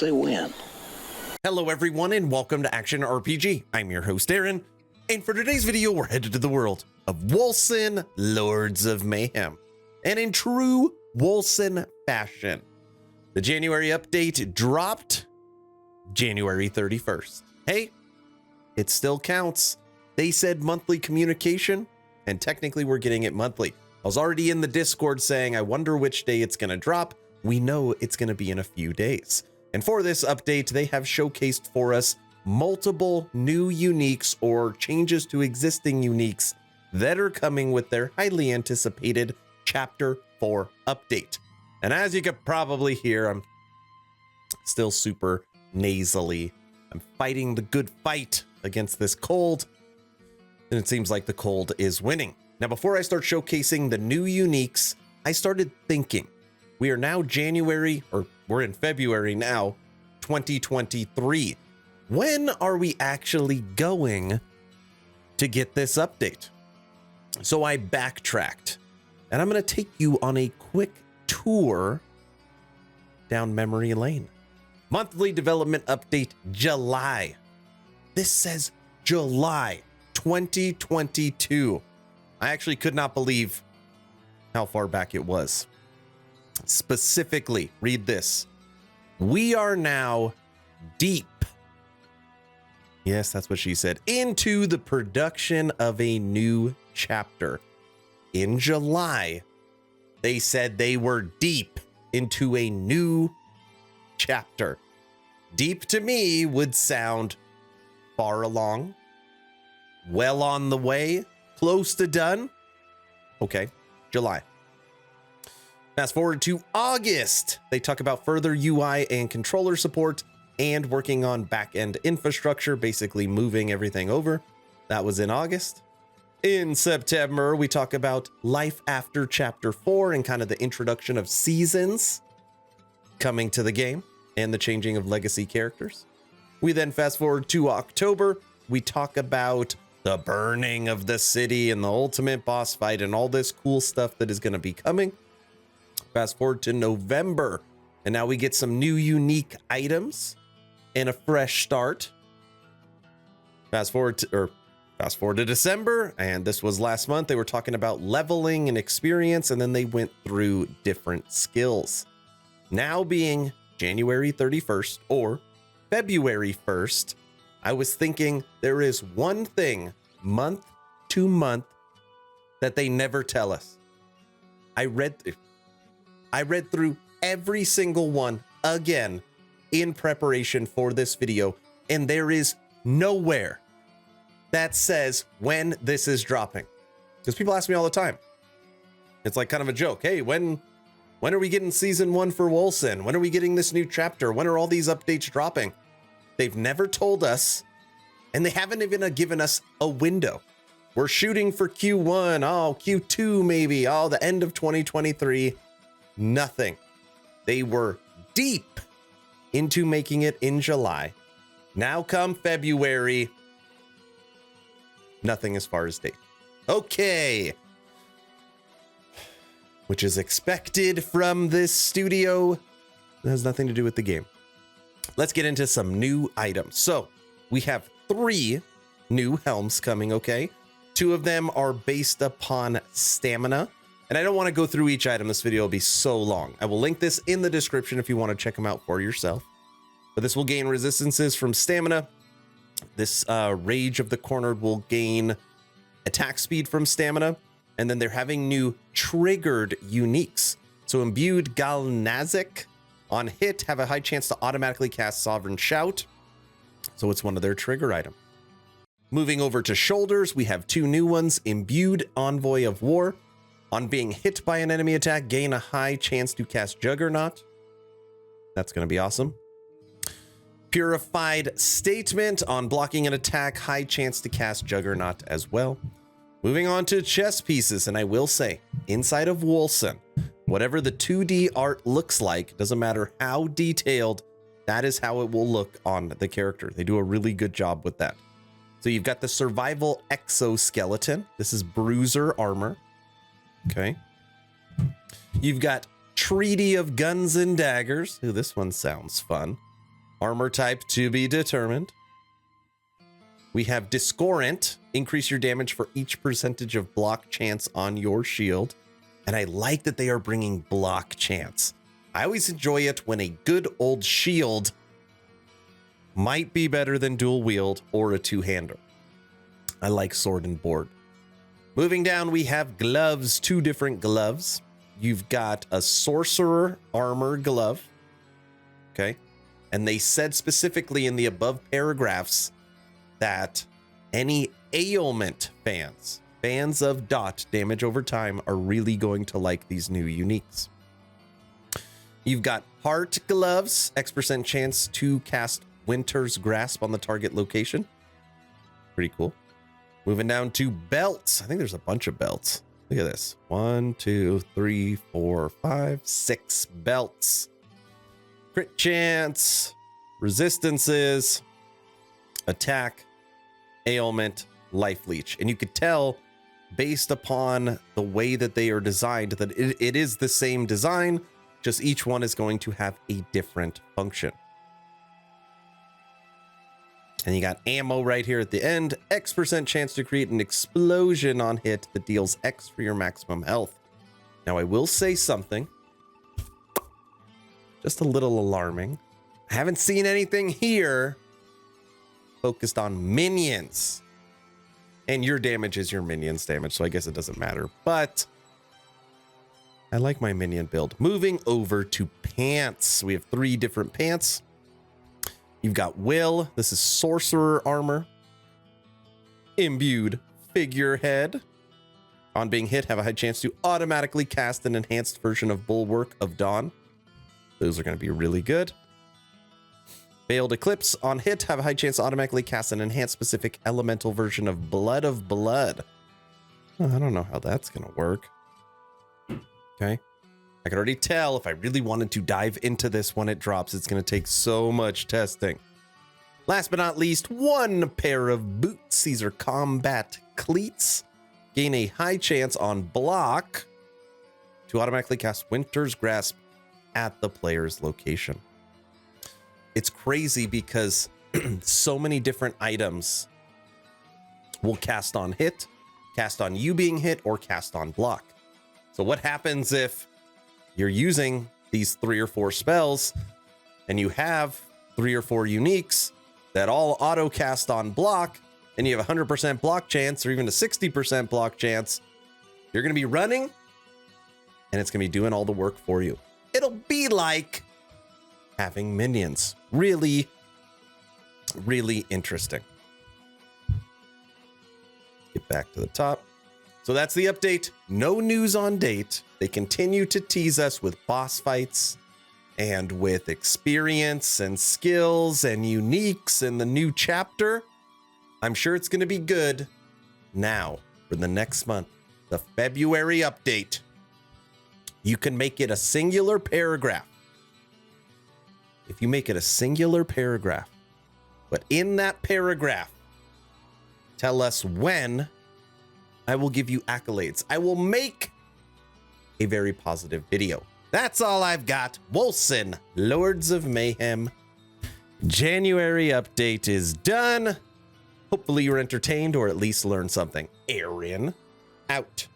they win. Hello everyone and welcome to Action RPG. I'm your host Aaron, and for today's video we're headed to the world of Wolcen, Lords of Mayhem. And in true Wolcen fashion, the January update dropped January 31st. Hey, it still counts. They said monthly communication, and technically we're getting it monthly. I was already in the Discord saying, I wonder which day it's gonna drop. We know it's gonna be in a few days. And for this update, they have showcased for us multiple new uniques or changes to existing uniques that are coming with their highly anticipated Chapter 4 update. And as you could probably hear, I'm still super nasally. I'm fighting the good fight against this cold, and it seems like the cold is winning. Now, before I start showcasing the new uniques, I started thinking, we are now January, or we're in February now, 2023. When are we actually going to get this update? So I backtracked, and I'm going to take you on a quick tour down memory lane. Monthly development update, July. This says July 2022. I actually could not believe how far back it was. Specifically, read this. We are now deep. Yes, that's what she said. Into the production of a new chapter. In July, they said they were deep into a new chapter. Deep to me would sound far along, well on the way, close to done. Okay, July. Fast forward to August. They talk about further UI and controller support and working on back-end infrastructure, basically moving everything over. That was in August. In September, we talk about life after Chapter 4 and kind of the introduction of seasons coming to the game and the changing of legacy characters. We then fast forward to October. We talk about the burning of the city and the ultimate boss fight and all this cool stuff that is going to be coming. Fast forward to November, and now we get some new unique items and a fresh start. Fast forward to December, and this was last month. They were talking about leveling and experience, and then they went through different skills. Now being January 31st or February 1st, I was thinking there is one thing month to month that they never tell us. I read through every single one again in preparation for this video, and there is nowhere that says when this is dropping. Because people ask me all the time. It's like kind of a joke. Hey, when are we getting season 1 for Wolcen? When are we getting this new chapter? When are all these updates dropping? They've never told us, and they haven't even given us a window. We're shooting for Q1, Q2 maybe, the end of 2023. Nothing. They were deep into making it in July. Now come February, nothing as far as date. Okay. Which is expected from this studio. It has nothing to do with the game. Let's get into some new items. So we have 3 new helms coming, okay? 2 of them are based upon stamina. And I don't want to go through each item. This video will be so long. I will link this in the description if you want to check them out for yourself. But this will gain resistances from stamina. This Rage of the Cornered will gain attack speed from stamina. And then they're having new triggered uniques. So Imbued Galnazic on hit have a high chance to automatically cast Sovereign Shout. So it's one of their trigger items. Moving over to shoulders, we have 2 new ones. Imbued Envoy of War. On being hit by an enemy attack, gain a high chance to cast Juggernaut. That's going to be awesome. Purified Statement. On blocking an attack, high chance to cast Juggernaut as well. Moving on to chess pieces, and I will say, inside of Wolcen, whatever the 2D art looks like, doesn't matter how detailed, that is how it will look on the character. They do a really good job with that. So you've got the Survival Exoskeleton. This is Bruiser armor. Okay. You've got Treaty of Guns and Daggers. Ooh, this one sounds fun. Armor type to be determined. We have Discorant. Increase your damage for each percentage of block chance on your shield. And I like that they are bringing block chance. I always enjoy it when a good old shield might be better than dual wield or a two-hander. I like sword and board. Moving down, we have gloves, 2 different gloves. You've got a sorcerer armor glove. Okay. And they said specifically in the above paragraphs that any ailment fans of dot damage over time are really going to like these new uniques. You've got heart gloves, X% chance to cast Winter's Grasp on the target location. Pretty cool. Moving down to belts. I think there's a bunch of belts. Look at this. 1, 2, 3, 4, 5, 6 belts. Crit chance, resistances, attack, ailment, life leech. And you could tell based upon the way that they are designed that it is the same design, just each one is going to have a different function. And you got ammo right here at the end. X% chance to create an explosion on hit that deals X for your maximum health. Now I will say something just a little alarming. I haven't seen anything here focused on minions. And your damage is your minion's damage, so I guess it doesn't matter. But I like my minion build. Moving over to pants. We have 3 different pants. You've got Will. This is sorcerer armor. Imbued figurehead. On being hit, have a high chance to automatically cast an enhanced version of Bulwark of Dawn. Those are going to be really good. Veiled Eclipse. On hit, have a high chance to automatically cast an enhanced specific elemental version of Blood of Blood. I don't know how that's going to work. Okay. I can already tell if I really wanted to dive into this when it drops, it's going to take so much testing. Last but not least, 1 pair of boots. These are combat cleats. Gain a high chance on block to automatically cast Winter's Grasp at the player's location. It's crazy because so many different items will cast on hit, cast on you being hit, or cast on block. So what happens if you're using these 3 or 4 spells and you have 3 or 4 uniques that all auto cast on block and you have 100% block chance or even a 60% block chance? You're going to be running and it's going to be doing all the work for you. It'll be like having minions. Really, really interesting. Get back to the top. So that's the update. No news on date. They continue to tease us with boss fights and with experience and skills and uniques in the new chapter. I'm sure it's going to be good. Now, for the next month, the February update. You can make it a singular paragraph. If you make it a singular paragraph, but in that paragraph, tell us when, I will give you accolades. I will make a very positive video. That's all I've got. Wolcen, Lords of Mayhem. January update is done. Hopefully you're entertained or at least learned something. Aaron, out.